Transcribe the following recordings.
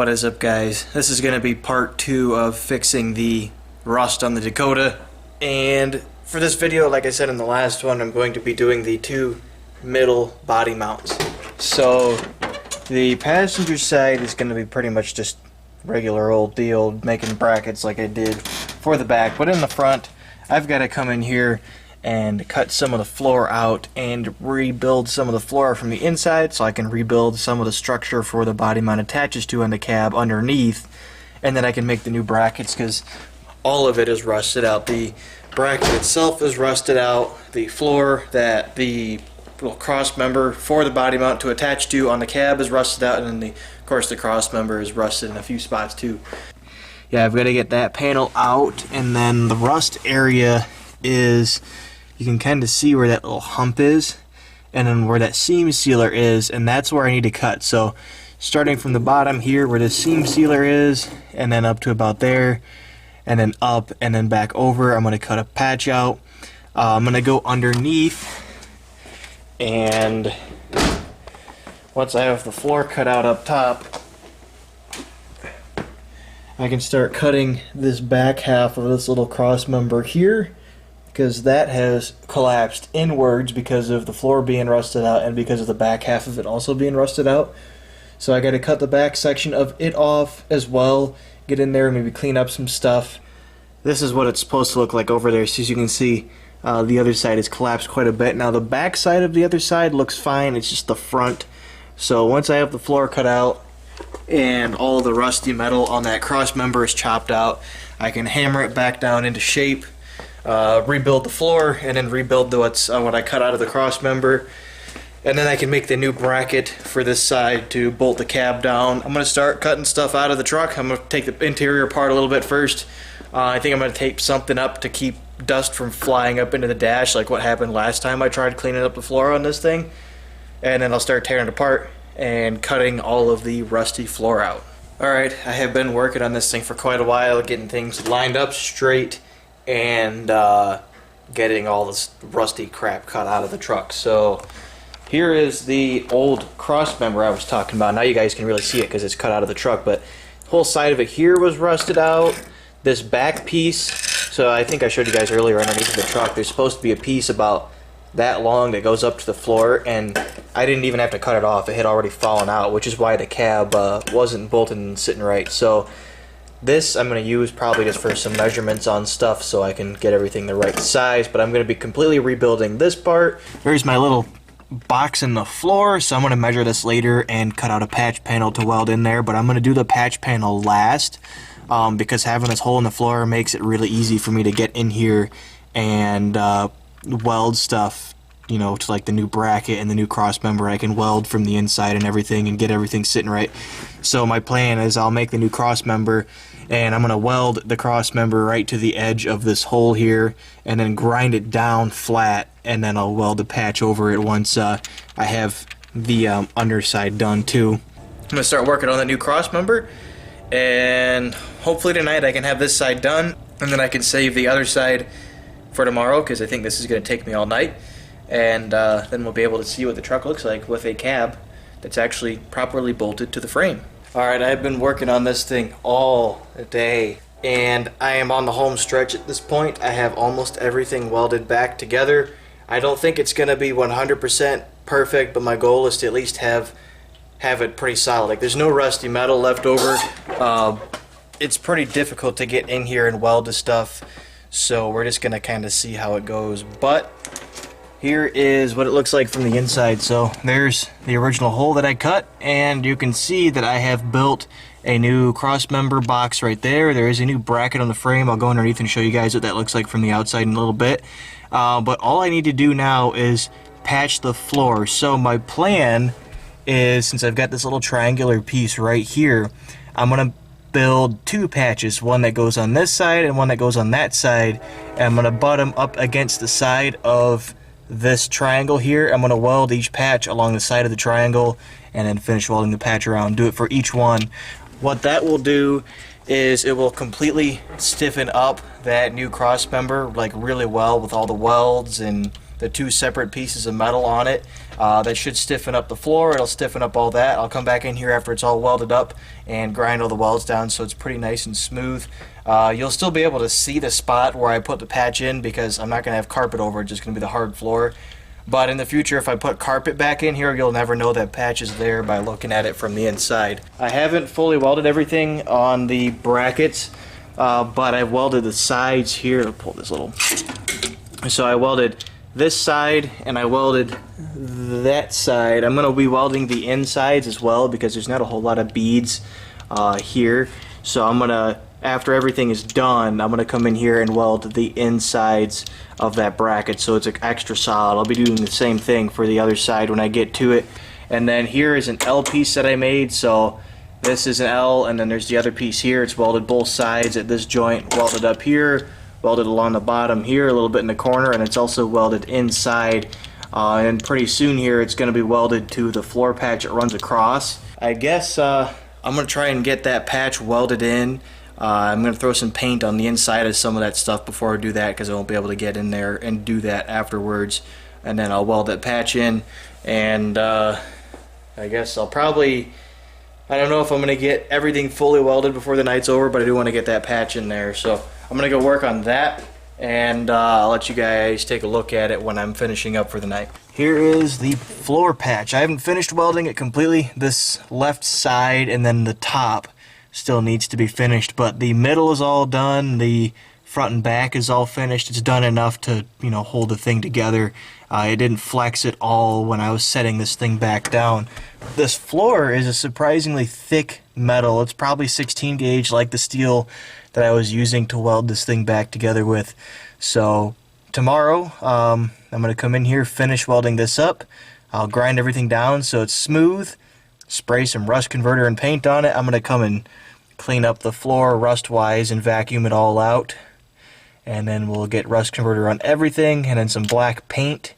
What is up, guys? This is going to be part 2 of fixing the rust on the Dakota. And for this video, like I said in the last one, I'm going to be doing the 2 middle body mounts. So the passenger side is going to be pretty much just regular old deal, making brackets like I did for the back. But in the front, I've got to come in here and cut some of the floor out and rebuild some of the floor from the inside so I can rebuild some of the structure for the body mount attaches to on the cab underneath, and then I can make the new brackets because all of it is rusted out. The bracket itself is rusted out, the floor that the little cross member for the body mount to attach to on the cab is rusted out, and then of course the cross member is rusted in a few spots too. Yeah, I've got to get that panel out, and then the rust area is, you can kind of see where that little hump is, and then where that seam sealer is, and that's where I need to cut. So starting from the bottom here where the seam sealer is, and then up to about there, and then up, and then back over, I'm going to cut a patch out. I'm going to go underneath, and once I have the floor cut out up top, I can start cutting this back half of this little cross member here, because that has collapsed inwards because of the floor being rusted out and because of the back half of it also being rusted out. So I got to cut the back section of it off as well, get in there and maybe clean up some stuff. This is what it's supposed to look like over there. So as you can see, the other side is collapsed quite a bit. Now the back side of the other side looks fine, it's just the front. So once I have the floor cut out and all the rusty metal on that cross member is chopped out, I can hammer it back down into shape, rebuild the floor, and then rebuild what I cut out of the cross member, and then I can make the new bracket for this side to bolt the cab down. I'm going to start cutting stuff out of the truck. I'm going to take the interior apart a little bit first. I think I'm going to tape something up to keep dust from flying up into the dash, like what happened last time I tried cleaning up the floor on this thing, and then I'll start tearing it apart and cutting all of the rusty floor out. Alright, I have been working on this thing for quite a while, getting things lined up straight and getting all this rusty crap cut out of the truck. So here is the old cross member I was talking about. Now you guys can really see it because it's cut out of the truck, but the whole side of it here was rusted out. This back piece, so I think I showed you guys earlier underneath the truck, there's supposed to be a piece about that long that goes up to the floor, and I didn't even have to cut it off. It had already fallen out, which is why the cab wasn't bolted and sitting right. So this I'm going to use probably just for some measurements on stuff so I can get everything the right size, but I'm going to be completely rebuilding this part. There's my little box in the floor, so I'm going to measure this later and cut out a patch panel to weld in there, but I'm going to do the patch panel last because having this hole in the floor makes it really easy for me to get in here and weld stuff, you know, to like the new bracket and the new cross member. I can weld from the inside and everything and get everything sitting right. So my plan is I'll make the new cross member, and I'm going to weld the cross member right to the edge of this hole here and then grind it down flat, and then I'll weld the patch over it once I have the underside done too. I'm going to start working on the new cross member, and hopefully tonight I can have this side done, and then I can save the other side for tomorrow because I think this is going to take me all night, and then we'll be able to see what the truck looks like with a cab that's actually properly bolted to the frame. Alright, I've been working on this thing all day, and I am on the home stretch at this point. I have almost everything welded back together. I don't think it's going to be 100% perfect, but my goal is to at least have it pretty solid. Like, there's no rusty metal left over. It's pretty difficult to get in here and weld the stuff, so we're just going to kind of see how it goes. But here is what it looks like from the inside. So there's the original hole that I cut, and you can see that I have built a new cross member box right there. There is a new bracket on the frame. I'll go underneath and show you guys what that looks like from the outside in a little bit. But all I need to do now is patch the floor. So my plan is, since I've got this little triangular piece right here, I'm going to build 2 patches, one that goes on this side and one that goes on that side, and I'm going to butt them up against the side of this triangle here. I'm going to weld each patch along the side of the triangle and then finish welding the patch around. Do it for each one. What that will do is it will completely stiffen up that new cross member like really well with all the welds and the two separate pieces of metal on it. That should stiffen up the floor. It'll stiffen up all that. I'll come back in here after it's all welded up and grind all the welds down so it's pretty nice and smooth. You'll still be able to see the spot where I put the patch in because I'm not going to have carpet over it, just going to be the hard floor. But in the future, if I put carpet back in here, you'll never know that patch is there by looking at it from the inside. I haven't fully welded everything on the brackets, but I've welded the sides here. I'll pull this little. So I welded this side and I welded that side. I'm going to be welding the insides as well because there's not a whole lot of beads here. So I'm going to, after everything is done, I'm going to come in here and weld the insides of that bracket so it's extra solid. I'll be doing the same thing for the other side when I get to it. And then here is an L piece that I made. So this is an L, and then there's the other piece here. It's welded both sides at this joint, welded up here, welded along the bottom here, a little bit in the corner, and it's also welded inside. And pretty soon here it's going to be welded to the floor patch that runs across. I guess I'm going to try and get that patch welded in. I'm going to throw some paint on the inside of some of that stuff before I do that because I won't be able to get in there and do that afterwards. And then I'll weld that patch in, and I guess I'll probably, I don't know if I'm going to get everything fully welded before the night's over, but I do want to get that patch in there. So I'm going to go work on that, and I'll let you guys take a look at it when I'm finishing up for the night. Here is the floor patch. I haven't finished welding it completely. This left side and then the top still needs to be finished, but the middle is all done. The front and back is all finished. It's done enough to, you know, hold the thing together. It didn't flex at all when I was setting this thing back down. This floor is a surprisingly thick metal. It's probably 16 gauge like the steel that I was using to weld this thing back together with. So tomorrow I'm going to come in here, finish welding this up. I'll grind everything down so it's smooth, spray some rust converter and paint on it. I'm going to come and clean up the floor rust wise and vacuum it all out, and then we'll get rust converter on everything and then some black paint.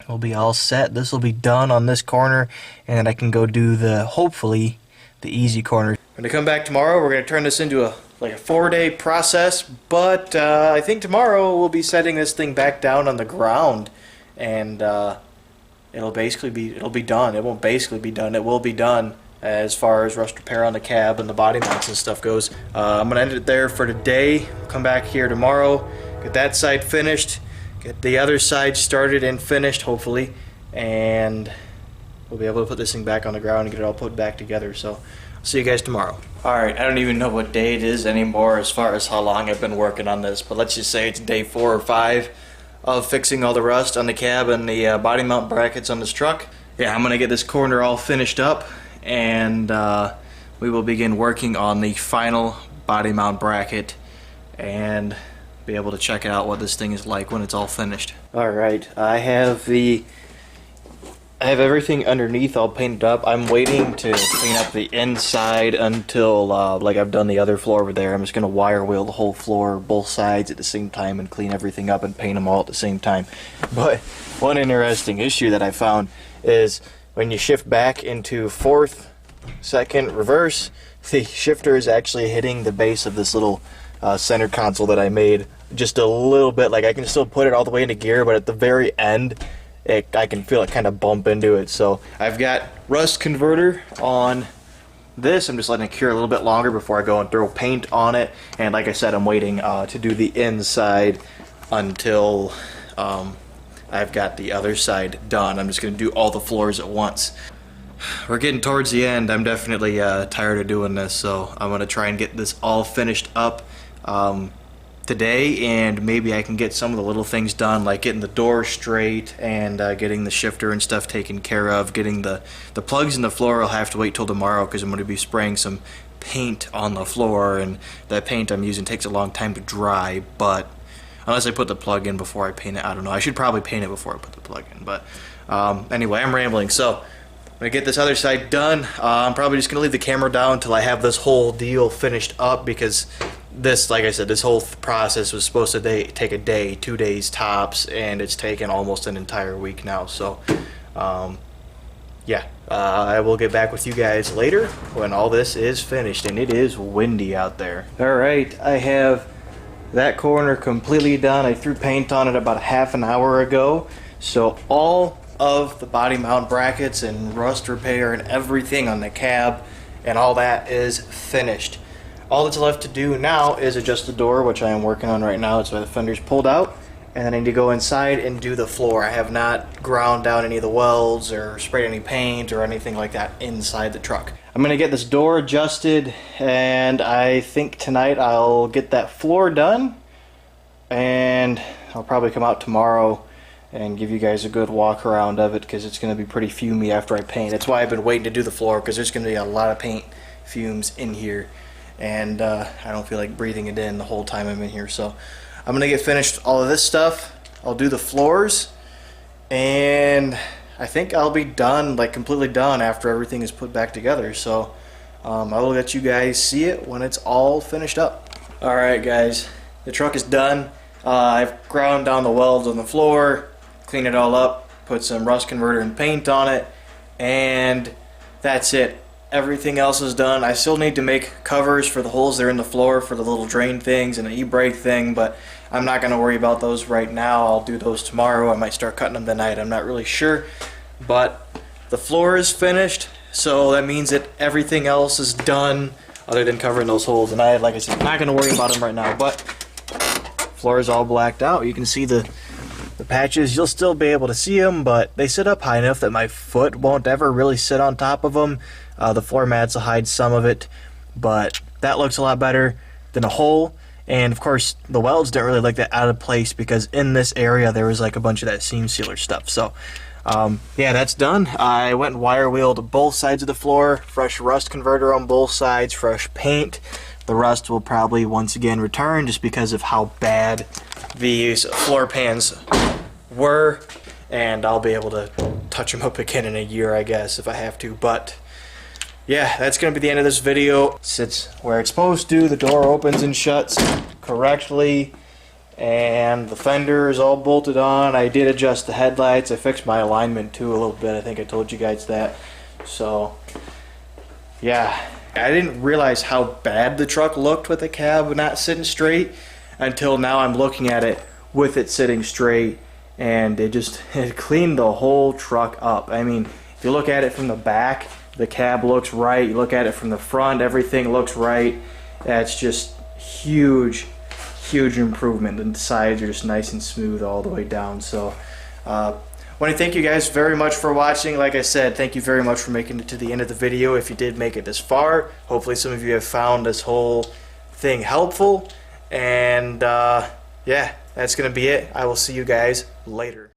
We'll be all set. This will be done on this corner, and then I can go do the, hopefully, the easy corner. I'm going to come back tomorrow. We're going to turn this into a 4-day process, but I think tomorrow we'll be setting this thing back down on the ground, and it'll be done. It won't basically be done. It will be done as far as rust repair on the cab and the body mounts and stuff goes. I'm going to end it there for today. Come back here tomorrow, get that side finished, get the other side started and finished, hopefully, and we'll be able to put this thing back on the ground and get it all put back together. So I'll see you guys tomorrow. Alright, I don't even know what day it is anymore as far as how long I've been working on this, but let's just say it's day 4 or 5 of fixing all the rust on the cab and the body mount brackets on this truck. Yeah, I'm going to get this corner all finished up, and we will begin working on the final body mount bracket and be able to check out what this thing is like when it's all finished. Alright, I have everything underneath all painted up. I'm waiting to clean up the inside until like I've done the other floor over there. I'm just going to wire wheel the whole floor, both sides at the same time, and clean everything up and paint them all at the same time. But one interesting issue that I found is when you shift back into 4th, 2nd, reverse, the shifter is actually hitting the base of this little center console that I made just a little bit. Like I can still put it all the way into gear, but at the very end I can feel it kind of bump into it. So I've got rust converter on this. I'm just letting it cure a little bit longer before I go and throw paint on it. And like I said, I'm waiting to do the inside until I've got the other side done. I'm just going to do all the floors at once. We're getting towards the end. I'm definitely tired of doing this, so I'm going to try and get this all finished up today, and maybe I can get some of the little things done, like getting the door straight and getting the shifter and stuff taken care of. Getting the plugs in the floor, I'll have to wait till tomorrow because I'm going to be spraying some paint on the floor, and that paint I'm using takes a long time to dry, but unless I put the plug in before I paint it, I don't know. I should probably paint it before I put the plug in, but anyway, I'm rambling. So I'm going to get this other side done. I'm probably just going to leave the camera down until I have this whole deal finished up, because this, like I said, this whole process was supposed to take a day, 2 days tops, and it's taken almost an entire week now. So yeah, I will get back with you guys later when all this is finished, and it is windy out there. Alright, I have that corner completely done. I threw paint on it about half an hour ago. So all of the body mount brackets and rust repair and everything on the cab and all that is finished. All that's left to do now is adjust the door, which I am working on right now. That's why the fender's pulled out. And then I need to go inside and do the floor. I have not ground down any of the welds or sprayed any paint or anything like that inside the truck. I'm gonna get this door adjusted, and I think tonight I'll get that floor done, and I'll probably come out tomorrow and give you guys a good walk around of it, because it's gonna be pretty fumey after I paint. That's why I've been waiting to do the floor, because there's gonna be a lot of paint fumes in here, and I don't feel like breathing it in the whole time I'm in here. So I'm gonna get finished all of this stuff. I'll do the floors, and I think I'll be done, like completely done, after everything is put back together. So I will let you guys see it when it's all finished up. Alright guys, the truck is done. I've ground down the welds on the floor, cleaned it all up, put some rust converter and paint on it, and that's it. Everything else is done. I still need to make covers for the holes that are in the floor for the little drain things and the e-brake thing, but I'm not going to worry about those right now. I'll do those tomorrow. I might start cutting them tonight. I'm not really sure. But the floor is finished, so that means that everything else is done other than covering those holes. And like I said, I'm not going to worry about them right now, but floor is all blacked out. You can see the patches. You'll still be able to see them, but they sit up high enough that my foot won't ever really sit on top of them. The floor mats will hide some of it, but that looks a lot better than a hole. And of course the welds don't really look that out of place, because in this area there was like a bunch of that seam sealer stuff. So yeah, that's done. I went and wire wheeled both sides of the floor, fresh rust converter on both sides, fresh paint. The rust will probably once again return just because of how bad these floor pans were, and I'll be able to touch them up again in a year, I guess, if I have to. But yeah, that's going to be the end of this video. It sits where it's supposed to. The door opens and shuts correctly, and the fender is all bolted on. I did adjust the headlights. I fixed my alignment too a little bit. I think I told you guys that. So yeah, I didn't realize how bad the truck looked with the cab not sitting straight until now I'm looking at it with it sitting straight, and it cleaned the whole truck up. I mean, if you look at it from the back, the cab looks right. You look at it from the front, everything looks right. That's just huge improvement. The sides are just nice and smooth all the way down. So I want to thank you guys very much for watching. Like I said, thank you very much for making it to the end of the video. If you did make it this far, hopefully some of you have found this whole thing helpful. And yeah, that's gonna be it. I will see you guys later.